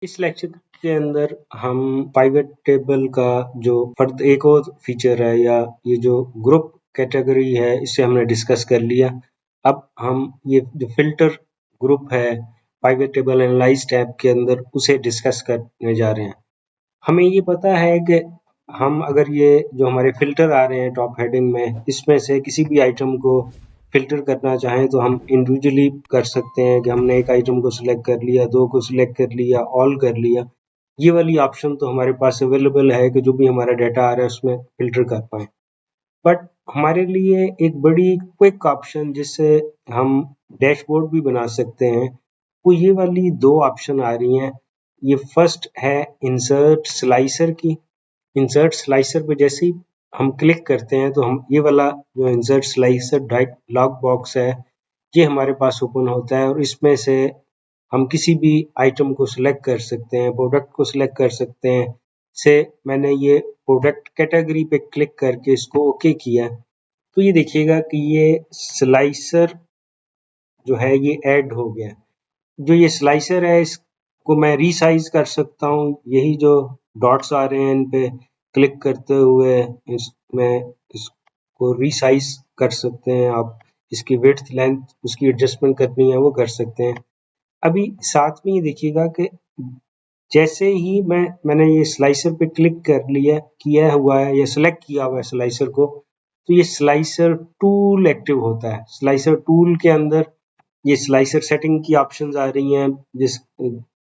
इस लेक्चर के अंदर हम पाइवेट टेबल का जो एक और फीचर है या ये जो ग्रुप कैटेगरी है इसे हमने डिस्कस कर लिया। अब हम ये जो फिल्टर ग्रुप है पाइवेट टेबल एनालाइज टैब के अंदर उसे डिस्कस करने जा रहे हैं। हमें ये पता है कि हम अगर ये जो हमारे फिल्टर आ रहे हैं टॉप हेडिंग में इसमें से किसी भी आइटम को फिल्टर करना चाहें तो हम इंडिविजुअली कर सकते हैं कि हमने एक आइटम को सिलेक्ट कर लिया, दो को सिलेक्ट कर लिया, ऑल कर लिया। ये वाली ऑप्शन तो हमारे पास अवेलेबल है कि जो भी हमारा डाटा आ रहा है उसमें फिल्टर कर पाए। बट हमारे लिए एक बड़ी क्विक ऑप्शन जिससे हम डैशबोर्ड भी बना सकते हैं वो ये वाली दो ऑप्शन आ रही हैं। ये फर्स्ट है इंसर्ट स्लाइसर की। इंसर्ट स्लाइसर पे जैसे ही हम क्लिक करते हैं तो हम ये वाला जो इंसर्ट स्लाइसर डायलॉग बॉक्स है ये हमारे पास ओपन होता है और इसमें से हम किसी भी आइटम को सिलेक्ट कर सकते हैं, प्रोडक्ट को सिलेक्ट कर सकते हैं। से मैंने ये प्रोडक्ट कैटेगरी पे क्लिक करके इसको ओके किया तो ये देखिएगा कि ये स्लाइसर जो है ये ऐड हो गया। जो ये स्लाइसर है इसको मैं रीसाइज कर सकता हूँ। यही जो डॉट्स आ रहे हैं इन पे क्लिक करते हुए इसमें इसको रीसाइज कर सकते हैं आप। इसकी विड्थ लेंथ उसकी एडजस्टमेंट करनी है वो कर सकते हैं। अभी साथ में ये देखिएगा कि जैसे ही मैंने ये स्लाइसर पे क्लिक कर लिया किया हुआ है या सिलेक्ट किया हुआ है स्लाइसर को तो ये स्लाइसर टूल एक्टिव होता है। स्लाइसर टूल के अंदर ये स्लाइसर सेटिंग की ऑप्शंस आ रही हैं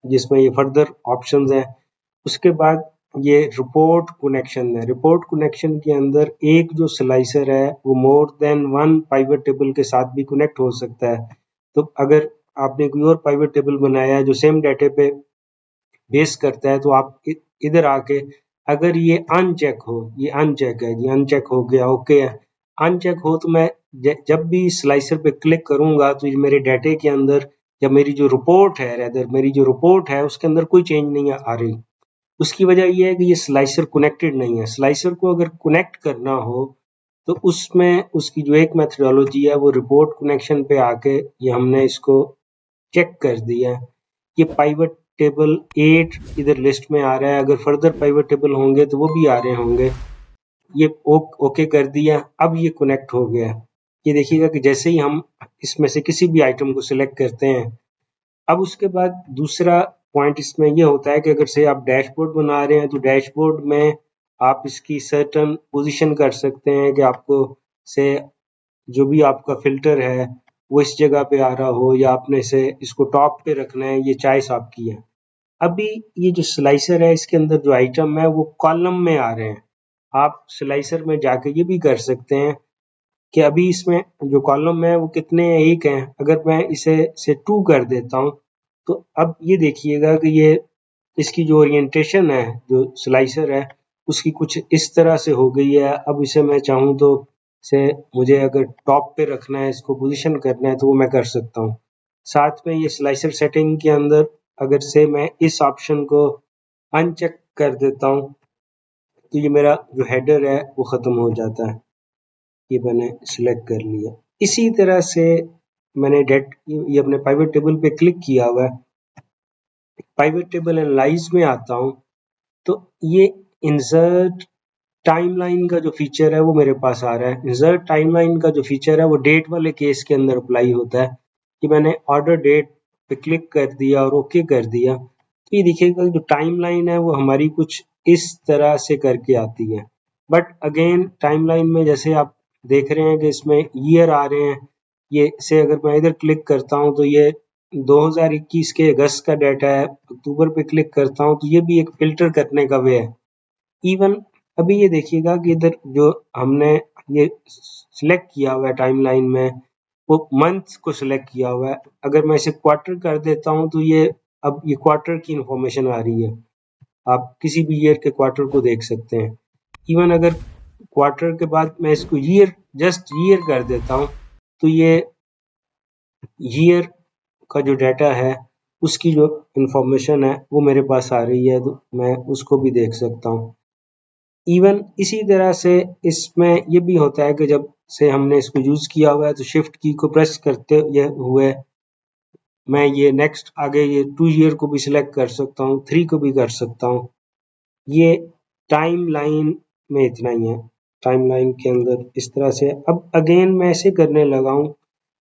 जिसमें ये फर्दर ऑप्शंस हैं। उसके बाद ये रिपोर्ट कनेक्शन है। रिपोर्ट कनेक्शन के अंदर एक जो स्लाइसर है वो more than one pivot table के साथ भी कनेक्ट हो सकता है। तो अगर आपने कोई और पाइवेट टेबल बनाया है जो सेम डाटे पे बेस करता है तो आप इधर आके अगर ये अनचेक हो, ये अनचेक है जी, अनचेक हो गया ओके है, अनचेक हो तो मैं जब भी स्लाइसर पे क्लिक करूंगा तो ये मेरे डाटे के अंदर या मेरी जो रिपोर्ट है रेदर मेरी जो रिपोर्ट है उसके अंदर कोई चेंज नहीं आ रही। उसकी वजह ये है कि ये स्लाइसर कनेक्टेड नहीं है। स्लाइसर को अगर कनेक्ट करना हो तो उसमें उसकी जो एक मेथडोलॉजी है वो रिपोर्ट कनेक्शन पे आके ये हमने इसको चेक कर दिया है। ये पाइवट टेबल 8 इधर लिस्ट में आ रहा है। अगर फर्दर पाइवट टेबल होंगे तो वो भी आ रहे होंगे। ये ओके कर दिया। अब ये कनेक्ट हो गया। ये देखिएगा कि जैसे ही हम इसमें से किसी भी आइटम को सिलेक्ट करते हैं अब उसके बाद दूसरा पॉइंट इसमें ये होता है कि अगर से आप डैशबोर्ड बना रहे हैं तो डैशबोर्ड में आप इसकी सर्टन पोजीशन कर सकते हैं कि आपको से जो भी आपका फिल्टर है वो इस जगह पे आ रहा हो या आपने से इसको टॉप पे रखना है, ये चॉइस आपकी है। अभी ये जो स्लाइसर है इसके अंदर जो आइटम है वो कॉलम में आ रहे हैं। आप स्लाइसर में जाके ये भी कर सकते हैं कि अभी इसमें जो कॉलम है वो कितने एक हैं। अगर मैं इसे से 2 कर देता हूँ तो अब ये देखिएगा कि ये इसकी जो ओरिएंटेशन है जो स्लाइसर है उसकी कुछ इस तरह से हो गई है। अब इसे मैं चाहूँ तो से मुझे अगर टॉप पे रखना है इसको पोजीशन करना है तो वो मैं कर सकता हूँ। साथ में ये स्लाइसर सेटिंग के अंदर अगर से मैं इस ऑप्शन को अनचेक कर देता हूँ तो ये मेरा जो हेडर है वो ख़त्म हो जाता है। ये मैंने सिलेक्ट कर लिया। इसी तरह से मैंने ये अपने पाइवट टेबल पे क्लिक किया हुआ है। पाइवट टेबल एनालाइज में आता हूँ तो ये इंसर्ट टाइमलाइन का जो फीचर है वो मेरे पास आ रहा है। इंसर्ट टाइमलाइन का जो फीचर है वो डेट वाले केस के अंदर अप्लाई होता है कि मैंने ऑर्डर डेट पे क्लिक कर दिया और ओके कर दिया तो ये देखिएगा जो टाइमलाइन है वो हमारी कुछ इस तरह से करके आती है। बट अगेन टाइमलाइन में जैसे आप देख रहे हैं कि इसमें ईयर आ रहे हैं। ये से अगर मैं इधर क्लिक करता हूँ तो ये 2021 के अगस्त का डाटा है। अक्टूबर पे क्लिक करता हूँ तो ये भी एक फिल्टर करने का वे है। इवन अभी ये देखिएगा कि इधर जो हमने ये सिलेक्ट किया हुआ है टाइमलाइन में वो मंथ को सिलेक्ट किया हुआ है। अगर मैं इसे क्वार्टर कर देता हूँ तो ये अब ये क्वार्टर की इंफॉर्मेशन आ रही है। आप किसी भी ईयर के क्वार्टर को देख सकते हैं। इवन अगर क्वार्टर के बाद मैं इसको ईयर जस्ट ईयर कर देता हूँ तो ये ईयर का जो डाटा है उसकी जो इंफॉर्मेशन है वो मेरे पास आ रही है तो मैं उसको भी देख सकता हूँ। इवन इसी तरह से इसमें ये भी होता है कि जब से हमने इसको यूज़ किया हुआ है तो शिफ्ट की को प्रेस करते हुए मैं ये नेक्स्ट आगे ये 2 ईयर को भी सिलेक्ट कर सकता हूँ, 3 को भी कर सकता हूँ। ये टाइमलाइन में इतना ही है। टाइमलाइन के अंदर इस तरह से अब अगेन मैं ऐसे करने लगा हूँ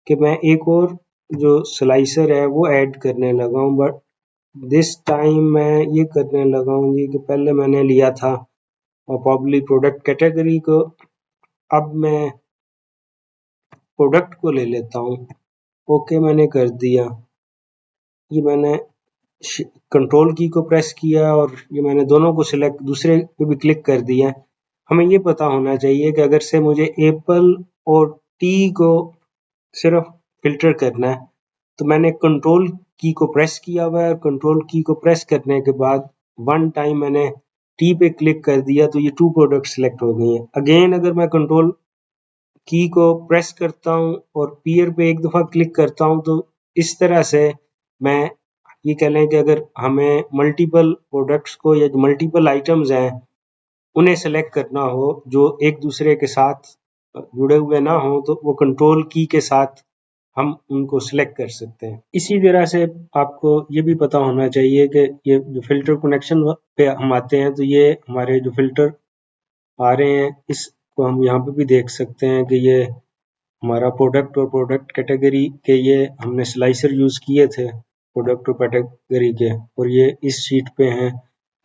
कि मैं एक और जो स्लाइसर है वो ऐड करने लगा हूँ, बट दिस टाइम मैं ये करने लगा हूँ जी कि पहले मैंने लिया था और प्रॉब्ली प्रोडक्ट कैटेगरी को, अब मैं प्रोडक्ट को ले लेता हूँ। ओके मैंने कर दिया। ये मैंने कंट्रोल की को प्रेस किया और ये मैंने दोनों को सिलेक्ट दूसरे पे भी क्लिक कर दिया। हमें ये पता होना चाहिए कि अगर से मुझे एप्पल और टी को सिर्फ फिल्टर करना है तो मैंने कंट्रोल की को प्रेस किया हुआ है और कंट्रोल की को प्रेस करने के बाद वन टाइम मैंने टी पे क्लिक कर दिया तो ये 2 प्रोडक्ट सिलेक्ट हो गई हैं। अगेन अगर मैं कंट्रोल की को प्रेस करता हूँ और पीयर पे एक दफ़ा क्लिक करता हूँ तो इस तरह से मैं ये कह लें कि अगर हमें मल्टीपल प्रोडक्ट्स को या जो मल्टीपल आइटम्स हैं उन्हें सेलेक्ट करना हो जो एक दूसरे के साथ जुड़े हुए ना हो तो वो कंट्रोल की के साथ हम उनको सिलेक्ट कर सकते हैं। इसी तरह से आपको ये भी पता होना चाहिए कि ये जो फिल्टर कनेक्शन पे हम आते हैं तो ये हमारे जो फिल्टर आ रहे हैं इसको हम यहाँ पे भी देख सकते हैं कि ये हमारा प्रोडक्ट और प्रोडक्ट कैटेगरी के ये हमने स्लाइसर यूज़ किए थे प्रोडक्ट और कैटेगरी के, और ये इस शीट पे हैं।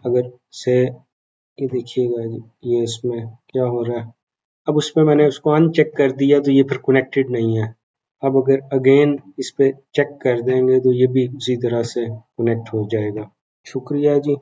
अगर से ये देखिएगा ये इसमें क्या हो रहा है, अब उसमें मैंने उसको अनचेक कर दिया तो ये फिर कनेक्टेड नहीं है। अब अगर अगेन इस पे चेक कर देंगे तो ये भी उसी तरह से कनेक्ट हो जाएगा। शुक्रिया जी।